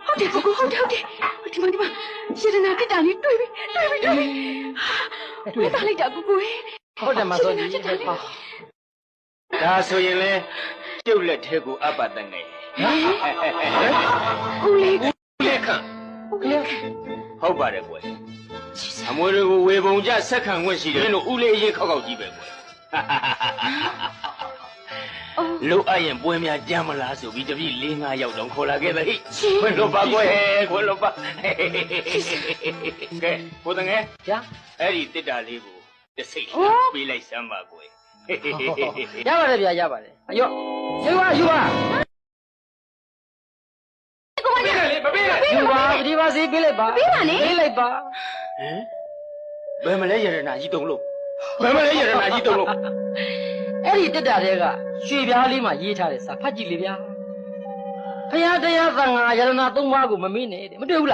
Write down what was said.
ဟုတ်တယ်ကိုကိုဟုတ်တယ်ဒီမှာရေဒနာတက်တာလေးတွေ့ပြီတွေ့တာလိုက်တာကိုကိုဟုတ်တယ်မစောကြီးဒါဆိုရင်လေကျုပ်လက်ထဲကိုအပ်ပါတန်ငယ်ဦးလေးဟုတ်ပါတယ်ကွယ်အမွေတွေကိုဝေပုံကြဆက်ခံခွင့်ရှိတယ်လို့ဦးလေးအရင်ခောက်ကြီးပဲကွယ်လို့အရင်ပွဲများကြမ်းမလားဆိုပြီးတပည့်၄-၅ယောက်တောင်ခေါ်လာခဲ့တယ်ခွင့်လို့ပါကွယ်ခွင့်လို့ပါကဲဘုဒ္ဓငယ်ဗျာအဲ့ဒီတစ်တာလေးကိုတစ်စိတ်ပေးလိုက်စမ်းပါကွယ်ရပါတယ်ဗျာရပါတယ်အယောယူပါမပေးနဲ့ယူပါဒီပါစီပေးလိုက်ပါပေးပါနဲ့ပေးလိုက်ပါဘယ်မလဲရတနာကြီးတုံးလို့အဲ့ဒီတက်တာတွေကရွှေပြားလေးမှာရေးထားတဲ့စာဖတ်ကြည့်လေဗျာဖယားတရားသံဃာယရဏသုံးပါးကိုမမေ့နဲ့တဲ့မတွေ့ဘူးလား